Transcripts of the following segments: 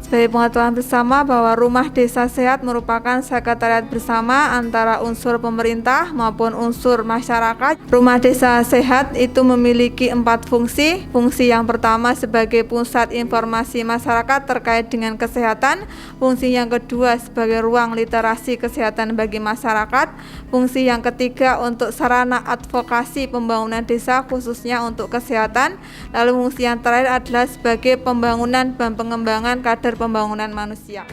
Sebagai pengetahuan bersama bahwa Rumah Desa Sehat merupakan sekretariat bersama antara unsur pemerintah maupun unsur masyarakat. Rumah Desa Sehat itu memiliki 4 fungsi. Fungsi yang pertama sebagai pusat informasi masyarakat terkait dengan kesehatan. Fungsi yang kedua sebagai ruang literasi kesehatan bagi masyarakat. Fungsi yang ketiga untuk sarana advokasi pembangunan desa khususnya untuk kesehatan. Lalu fungsi yang terakhir adalah sebagai pembangunan dan pengembangan kader pembangunan manusia.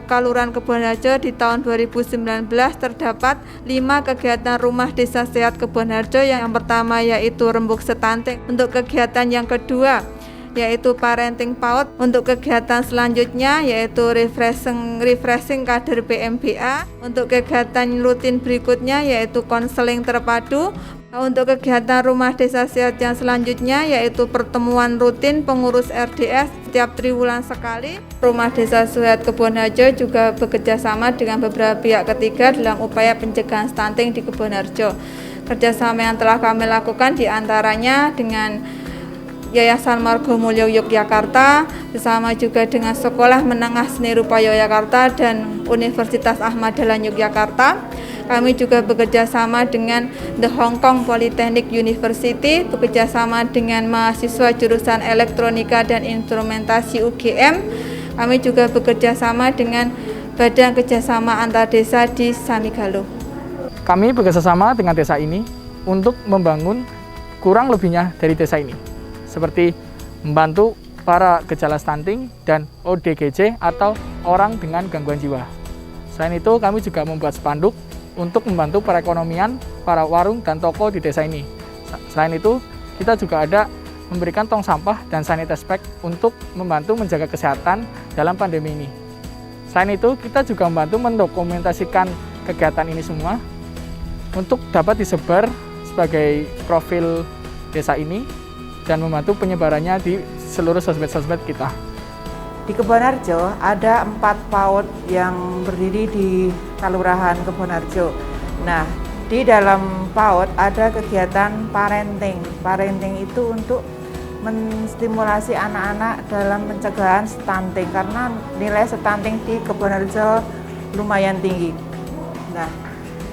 Kelurahan Kebonharjo di tahun 2019 terdapat 5 kegiatan Rumah Desa Sehat Kebonharjo. Yang pertama yaitu rembuk stunting. Untuk kegiatan yang kedua yaitu parenting PAUD. Untuk kegiatan selanjutnya yaitu refreshing kader PMBA. Untuk kegiatan rutin berikutnya yaitu konseling terpadu. Untuk kegiatan Rumah Desa Sehat yang selanjutnya yaitu pertemuan rutin pengurus RDS setiap triwulan sekali. Rumah Desa Sehat Kebonharjo juga bekerja sama dengan beberapa pihak ketiga dalam upaya pencegahan stunting di Kebonharjo. Kerjasama yang telah kami lakukan diantaranya dengan Yayasan Margomulyo Yogyakarta, bersama juga dengan Sekolah Menengah Seni Rupa Yogyakarta dan Universitas Ahmad Dahlan Yogyakarta. Kami juga bekerja sama dengan The Hong Kong Polytechnic University, bekerja sama dengan mahasiswa jurusan Elektronika dan Instrumentasi UGM. Kami juga bekerja sama dengan Badan Kerjasama Antar Desa di Samigalo. Kami bekerja sama dengan desa ini untuk membangun kurang lebihnya dari desa ini, seperti membantu para gejala stunting dan ODGJ atau orang dengan gangguan jiwa. Selain itu, kami juga membuat spanduk untuk membantu perekonomian para warung dan toko di desa ini. Selain itu, kita juga ada memberikan tong sampah dan sanitize bag untuk membantu menjaga kesehatan dalam pandemi ini. Selain itu, kita juga membantu mendokumentasikan kegiatan ini semua untuk dapat disebar sebagai profil desa ini dan membantu penyebarannya di seluruh sosmed-sosmed kita. Di Kebonharjo ada 4 PAUD yang berdiri di Kelurahan Kebonharjo. Nah, di dalam PAUD ada kegiatan parenting. Parenting itu untuk menstimulasi anak-anak dalam pencegahan stunting karena nilai stunting di Kebonharjo lumayan tinggi. Nah,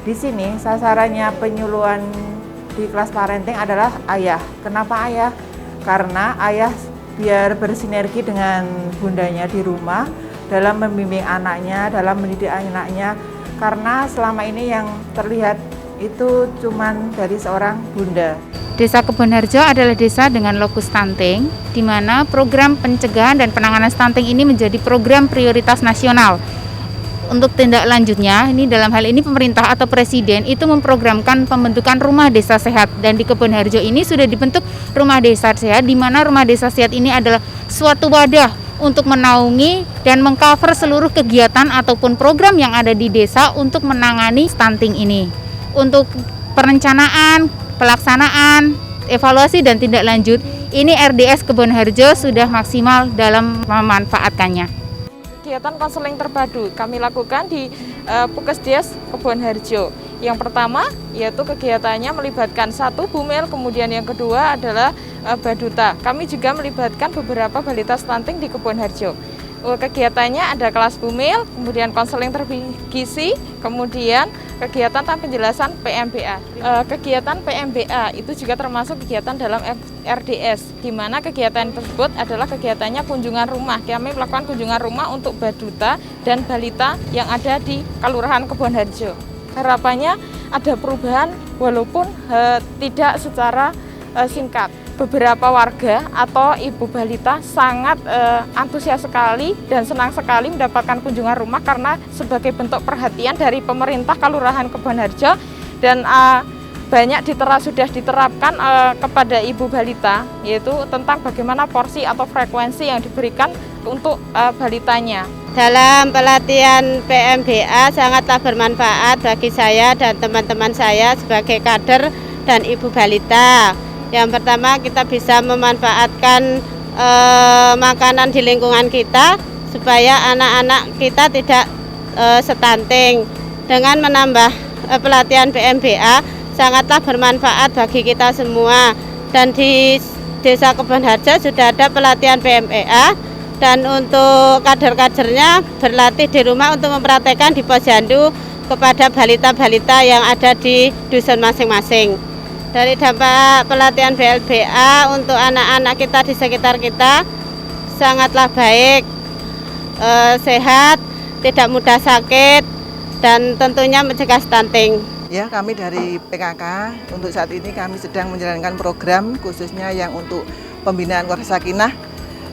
di sini sasarannya penyuluhan di kelas parenting adalah ayah. Kenapa ayah? Karena ayah biar bersinergi dengan bundanya di rumah dalam membimbing anaknya, dalam mendidik anaknya. Karena selama ini yang terlihat itu cuman dari seorang bunda. Desa Kebonharjo adalah desa dengan lokus stunting, di mana program pencegahan dan penanganan stunting ini menjadi program prioritas nasional. Untuk tindak lanjutnya, ini dalam hal ini pemerintah atau presiden itu memprogramkan pembentukan rumah desa sehat, dan di Kebonharjo ini sudah dibentuk rumah desa sehat, di mana rumah desa sehat ini adalah suatu wadah untuk menaungi dan mengcover seluruh kegiatan ataupun program yang ada di desa untuk menangani stunting ini. Untuk perencanaan, pelaksanaan, evaluasi dan tindak lanjut, ini RDS Kebonharjo sudah maksimal dalam memanfaatkannya. Kegiatan konseling terpadu kami lakukan di Pukesdes Kebonharjo. Yang pertama yaitu kegiatannya melibatkan 1 Bumil, kemudian yang kedua adalah Baduta. Kami juga melibatkan beberapa balita stunting di Kebonharjo. Kegiatannya ada kelas Bumil, kemudian konseling tergizi, kemudian kegiatan tanpa penjelasan PMBA. Kegiatan PMBA itu juga termasuk kegiatan dalam RDS, di mana kegiatan tersebut adalah kegiatannya kunjungan rumah. Kami melakukan kunjungan rumah untuk Baduta dan balita yang ada di Kelurahan Kebonharjo. Harapannya ada perubahan walaupun tidak secara singkat. Beberapa warga atau ibu balita sangat antusias sekali dan senang sekali mendapatkan kunjungan rumah karena sebagai bentuk perhatian dari pemerintah Kelurahan Kebonharjo, dan banyak sudah diterapkan kepada ibu balita, yaitu tentang bagaimana porsi atau frekuensi yang diberikan untuk balitanya. Dalam pelatihan PMBA sangatlah bermanfaat bagi saya dan teman-teman saya sebagai kader dan ibu balita. Yang pertama, kita bisa memanfaatkan makanan di lingkungan kita supaya anak-anak kita tidak stunting. Dengan menambah pelatihan PMBA sangatlah bermanfaat bagi kita semua. Dan di Desa Kebonharjo sudah ada pelatihan PMBA Dan untuk kader-kadernya berlatih di rumah untuk mempraktekkan di posyandu kepada balita-balita yang ada di dusun masing-masing. Dari dampak pelatihan BLBA untuk anak-anak kita di sekitar kita sangatlah baik, sehat, tidak mudah sakit, dan tentunya mencegah stunting. Ya, kami dari PKK untuk saat ini kami sedang menjalankan program khususnya yang untuk pembinaan keluarga sakinah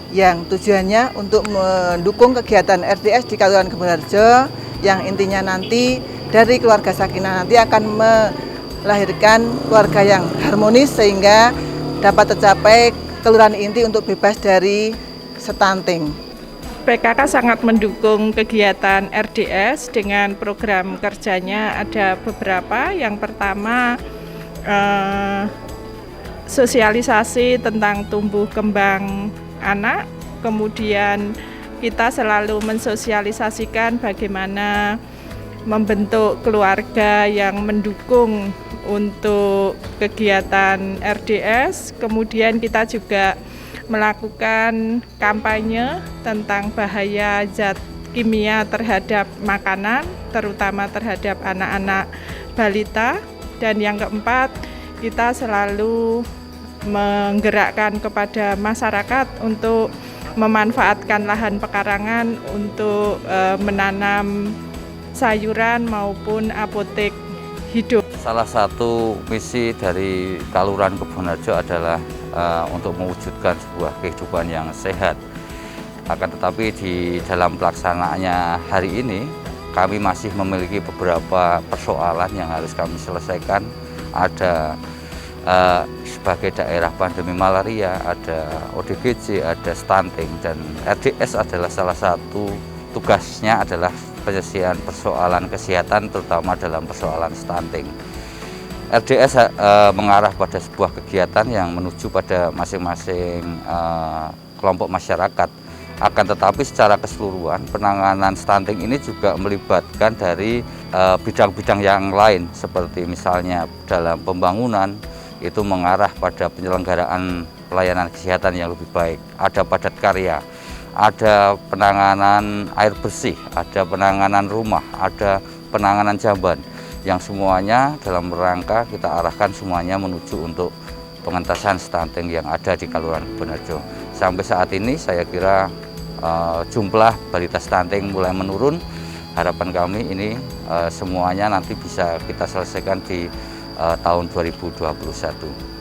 yang tujuannya untuk mendukung kegiatan RDS di Kelurahan Kebonharjo yang intinya nanti dari keluarga sakinah nanti akan melahirkan keluarga yang harmonis sehingga dapat tercapai kelurahan inti untuk bebas dari stunting. PKK sangat mendukung kegiatan RDS dengan program kerjanya ada beberapa. Yang pertama sosialisasi tentang tumbuh kembang anak, kemudian kita selalu mensosialisasikan bagaimana membentuk keluarga yang mendukung untuk kegiatan RDS, kemudian kita juga melakukan kampanye tentang bahaya zat kimia terhadap makanan, terutama terhadap anak-anak balita, dan yang keempat kita selalu menggerakkan kepada masyarakat untuk memanfaatkan lahan pekarangan untuk menanam sayuran maupun apotek hidup. Salah satu misi dari Kelurahan Kebonharjo adalah untuk mewujudkan sebuah kehidupan yang sehat. Akan tetapi di dalam pelaksanaannya hari ini kami masih memiliki beberapa persoalan yang harus kami selesaikan. Ada sebagai daerah pandemi malaria, ada ODGJ, ada stunting, dan RDS adalah salah satu tugasnya adalah penyelesaian persoalan kesehatan terutama dalam persoalan stunting. RDS mengarah pada sebuah kegiatan yang menuju pada masing-masing kelompok masyarakat. Akan tetapi secara keseluruhan penanganan stunting ini juga melibatkan dari bidang-bidang yang lain seperti misalnya dalam pembangunan itu mengarah pada penyelenggaraan pelayanan kesehatan yang lebih baik. Ada padat karya, ada penanganan air bersih, ada penanganan rumah, ada penanganan jamban, yang semuanya dalam rangka kita arahkan semuanya menuju untuk pengentasan stunting yang ada di Kelurahan Kebonharjo. Sampai saat ini saya kira jumlah balita stunting mulai menurun. Harapan kami ini semuanya nanti bisa kita selesaikan di tahun 2021.